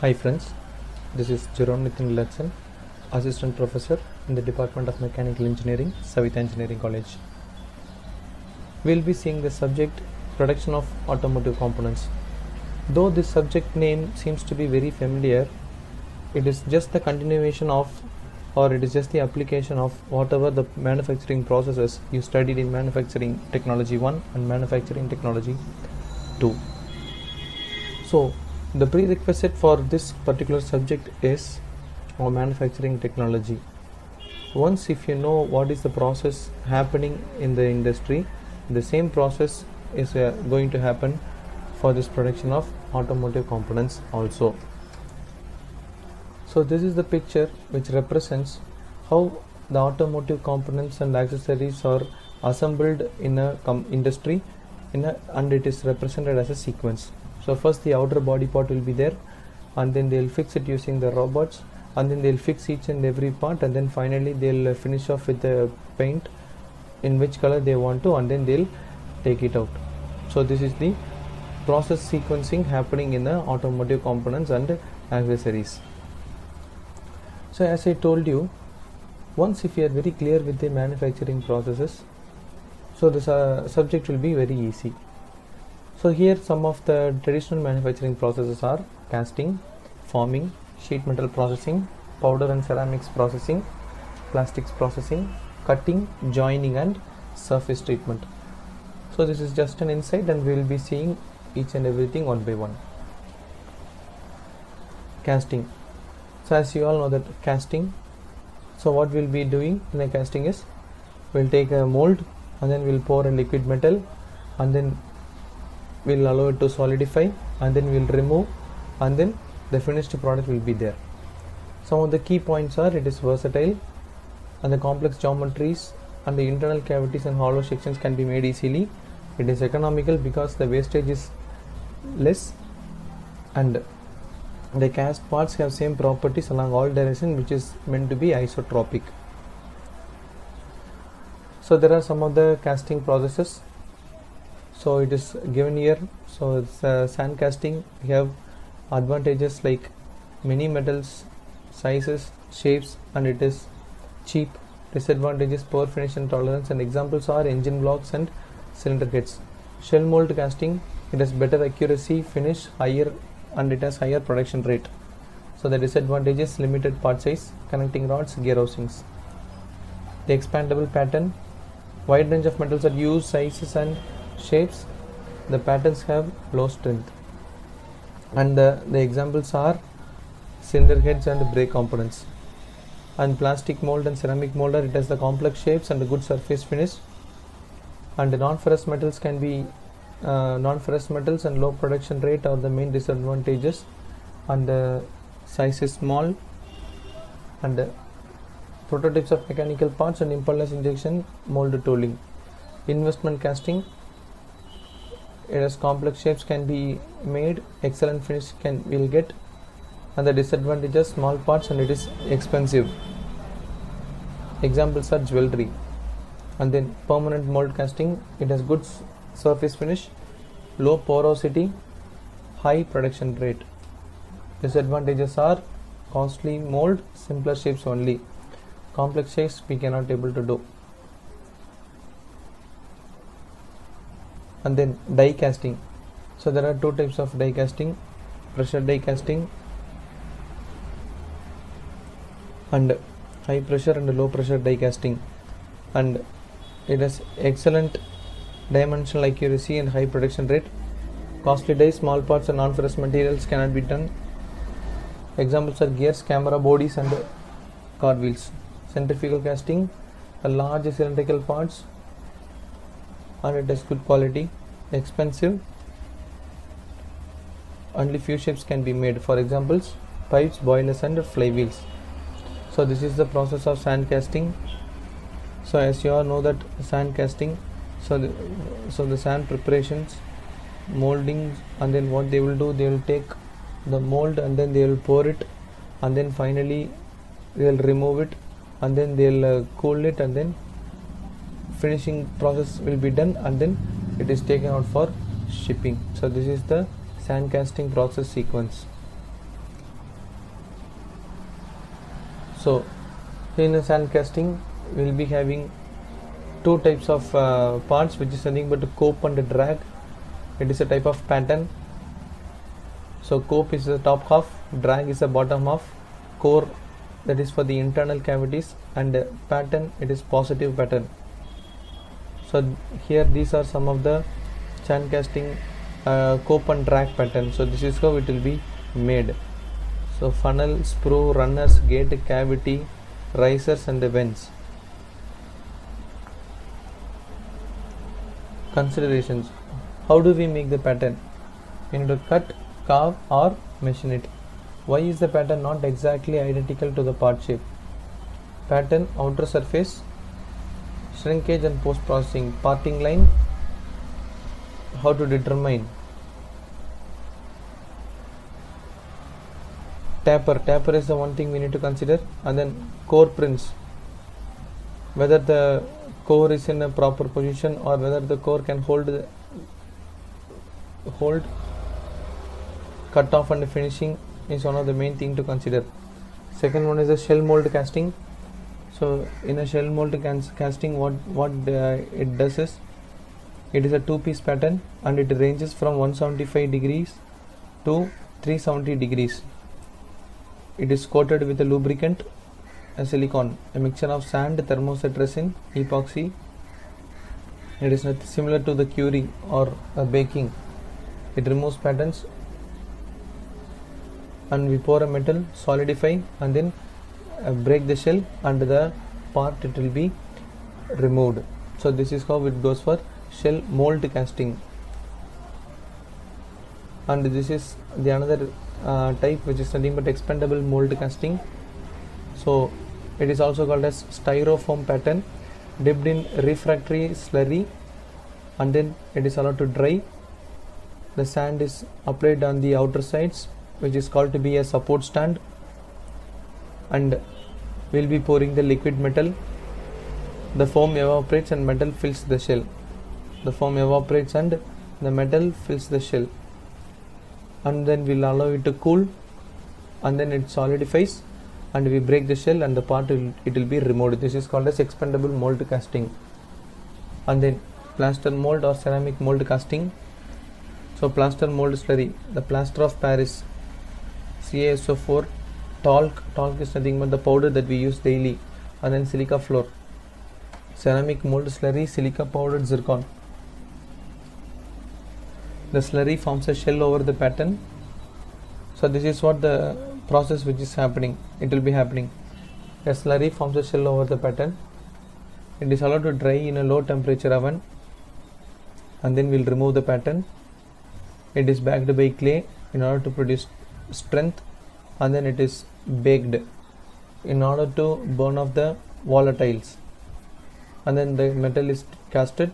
Hi friends, this is Jerome Nitin Latson, Assistant Professor in the Department of Mechanical Engineering, Savitha Engineering College. We will be seeing the subject Production of Automotive Components. Though this subject name seems to be very familiar, it is just the continuation of, or it is just the application of whatever the manufacturing processes you studied in Manufacturing Technology 1 and Manufacturing Technology 2. So, the prerequisite for this particular subject is manufacturing technology. Once if you know what is the process happening in the industry, the same process is going to happen for this production of automotive components also. So this is the picture which represents how the automotive components and accessories are assembled in a industry and it is represented as a sequence. So first the outer body part will be there, and then they'll fix it using the robots, and then they'll fix each and every part, and then finally they'll finish off with the paint in which color they want to, and then they'll take it out. So this is the process sequencing happening in the automotive components and accessories. So as I told you, once if you are very clear with the manufacturing processes, so this subject will be very easy. So here some of the traditional manufacturing processes are casting, forming, sheet metal processing, powder and ceramics processing, plastics processing, cutting, joining and surface treatment. So this is just an insight and we will be seeing each and everything one by one. Casting. So as you all know that casting, so what we'll be doing in a casting is, we'll take a mold and then we'll pour a liquid metal and then we'll allow it to solidify and then we'll remove and then the finished product will be there. Some of the key points are, it is versatile and the complex geometries and the internal cavities and hollow sections can be made easily. It is economical because the wastage is less and the cast parts have same properties along all directions, which is meant to be isotropic. So there are some of the casting processes. So it is given here. So it's sand casting. We have advantages like many metals, sizes, shapes, and it is cheap. Disadvantages, poor finish and tolerance, and examples are engine blocks and cylinder heads. Shell mold casting, it has better accuracy, finish, higher, and it has higher production rate. So the disadvantages, limited part size, connecting rods, gear housings. The expandable pattern, wide range of metals are used, sizes and shapes. The patterns have low strength, and the examples are cylinder heads and brake components. And plastic mold and ceramic molder, it has the complex shapes and the good surface finish. And the non-ferrous metals can be non-ferrous metals and low production rate are the main disadvantages, and the size is small. And prototypes of mechanical parts and impulse injection mold tooling. Investment casting, it has complex shapes can be made, excellent finish will get, and the disadvantages, small parts and it is expensive. Examples are jewelry. And then permanent mold casting, it has good surface finish, low porosity, high production rate. Disadvantages are costly mold, simpler shapes only, complex shapes we cannot able to do. And then die casting. So there are two types of die casting, pressure die casting and high pressure and low pressure die casting, and it has excellent dimensional accuracy and high production rate. Costly die, small parts and non-ferrous materials cannot be done. Examples are gears, camera bodies and car wheels. Centrifugal casting, a large cylindrical parts and it has good quality, expensive, only few shapes can be made. For examples, pipes, boilers and flywheels. So this is the process of sand casting. So as you all know that sand casting, so the sand preparations, molding, and then what they will do, they will take the mold and then they will pour it, and then finally they will remove it, and then they will cool it, and then finishing process will be done, and then it is taken out for shipping. So this is the sand casting process sequence. So in a sand casting we will be having two types of parts, which is nothing but cope and drag. It is a type of pattern. So cope is the top half, drag is the bottom half, core that is for the internal cavities, and pattern it is positive pattern. So here these are some of the sand casting cope and drag pattern. So this is how it will be made. So funnel, sprue, runners, gate, cavity, risers and vents. Considerations: how do we make the pattern? We need to cut, carve or machine it. Why is the pattern not exactly identical to the part shape? Pattern, outer surface, shrinkage and post processing. Parting line, how to determine. Taper is the one thing we need to consider. And then core prints, whether the core is in a proper position or whether the core can hold cut off and finishing is one of the main thing to consider. Second one is the shell mold casting. So in a shell mold casting, what it does is, it is a two-piece pattern and it ranges from 175 degrees to 370 degrees. It is coated with a lubricant, a silicone, a mixture of sand, thermoset resin, epoxy. It is not similar to the curing or baking. It removes patterns, and we pour a metal, solidify, and then break the shell, and the part it will be removed. So this is how it goes for shell mold casting. And this is the another type, which is nothing but expandable mold casting. So it is also called as styrofoam pattern, dipped in refractory slurry, and then it is allowed to dry. The sand is applied on the outer sides, which is called to be a support stand, and we will be pouring the liquid metal. The foam evaporates and metal fills the shell. The foam evaporates and the metal fills the shell, and then we will allow it to cool, and then it solidifies, and we break the shell, and the part it will be removed. This is called as expandable mold casting. And then plaster mold or ceramic mold casting. So plaster mold slurry, the plaster of Paris, CaSO4, talc is nothing but the powder that we use daily, and then silica flour. Ceramic mold slurry, silica powdered zircon. The slurry forms a shell over the pattern. So this is what the process which is happening. It will be happening. A slurry forms a shell over the pattern. It is allowed to dry in a low temperature oven, and then we'll remove the pattern. It is backed by clay in order to produce strength, and then it is baked in order to burn off the volatiles, and then the metal is casted.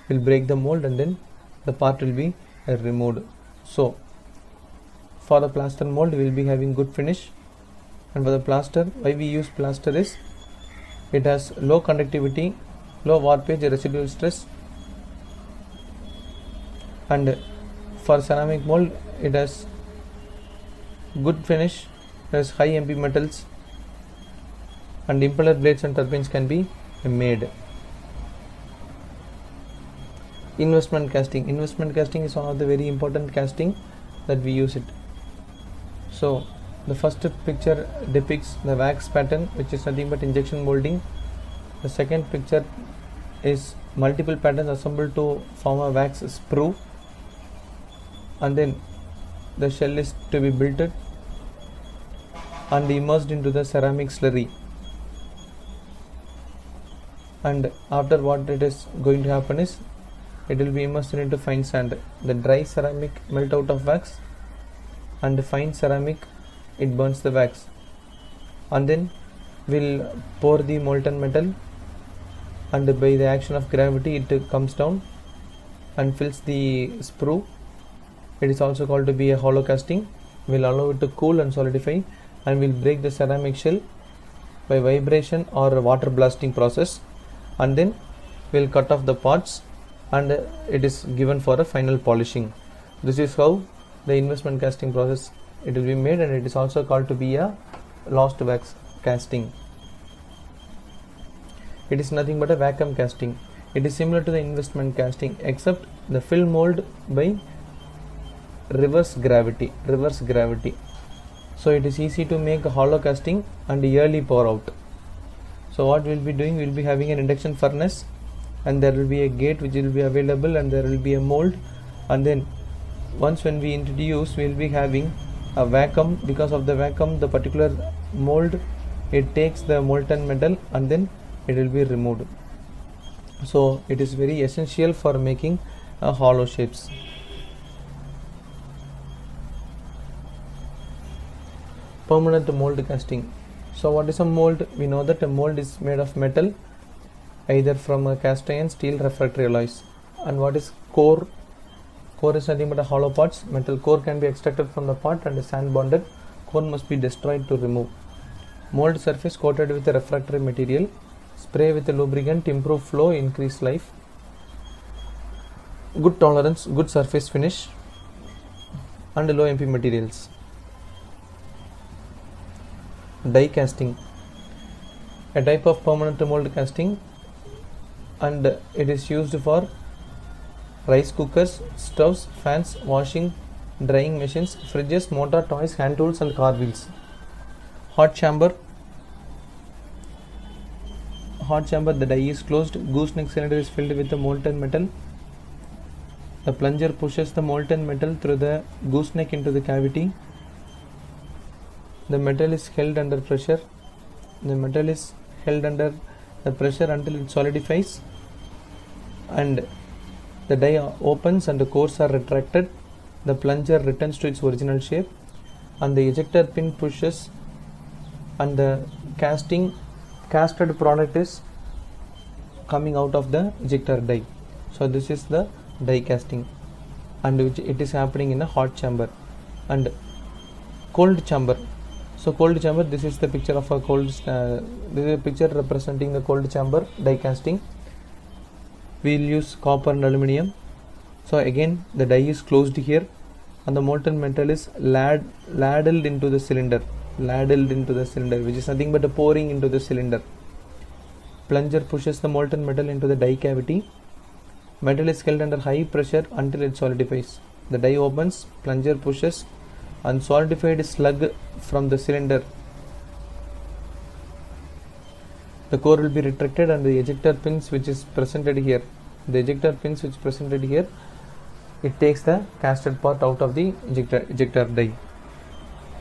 We'll break the mold, and then the part will be removed. So for the plaster mold we will be having good finish. And for the plaster, why we use plaster is, it has low conductivity, low warpage, residual stress, and for ceramic mold it has good finish, it has high MP metals, and impeller blades and turbines can be made. Investment casting is one of the very important casting that we use it. So the first picture depicts the wax pattern, which is nothing but injection molding. The second picture is multiple patterns assembled to form a wax sprue, and then the shell is to be built and immersed into the ceramic slurry. And after, what it is going to happen is, it will be immersed into fine sand. The dry ceramic melt out of wax, and the fine ceramic it burns the wax, and then we'll pour the molten metal, and by the action of gravity it comes down and fills the sprue. It is also called to be a hollow casting. We'll allow it to cool and solidify, and we'll break the ceramic shell by vibration or water blasting process, and then we'll cut off the parts, and it is given for a final polishing. This is how the investment casting process it will be made, and it is also called to be a lost wax casting. It is nothing but a vacuum casting. It is similar to the investment casting except the fill mold by reverse gravity. So it is easy to make a hollow casting and yearly pour out. So what we'll be doing, we'll be having an induction furnace and there will be a gate which will be available and there will be a mold, and then once when we introduce, we'll be having a vacuum. Because of the vacuum, the particular mold, it takes the molten metal and then it will be removed. So it is very essential for making hollow shapes. Permanent mold casting. So what is a mold? We know that a mold is made of metal, either from a cast iron, steel, refractory alloys. And what is core? Core is nothing but a hollow parts. Metal core can be extracted from the part and sand bonded. Core must be destroyed to remove. Mold surface coated with a refractory material. Spray with a lubricant, improve flow, increase life. Good tolerance, good surface finish, and low MP materials. Die casting. A type of permanent mold casting, and it is used for rice cookers, stoves, fans, washing, drying machines, fridges, motor, toys, hand tools and car wheels. Hot chamber. The die is closed. Gooseneck cylinder is filled with the molten metal. The plunger pushes the molten metal through the gooseneck into the cavity. The metal is held under pressure. Until it solidifies, and the die opens and the cores are retracted. The plunger returns to its original shape, and the ejector pin pushes, and the casted product is coming out of the ejector die. So this is the die casting, and which it is happening in a hot chamber. And cold chamber. So cold chamber, this is the picture of a this is a picture representing the cold chamber die casting. We will use copper and aluminium. So again the die is closed here, and the molten metal is ladled into the cylinder, which is nothing but a pouring into the cylinder. Plunger pushes the molten metal into the die cavity. Metal is held under high pressure until it solidifies. The die opens, plunger pushes, and solidified slug from the cylinder. The core will be retracted, and the ejector pins which is presented here. It takes the casted part out of the ejector die.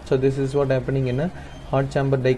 So this is what happening in a hot chamber die.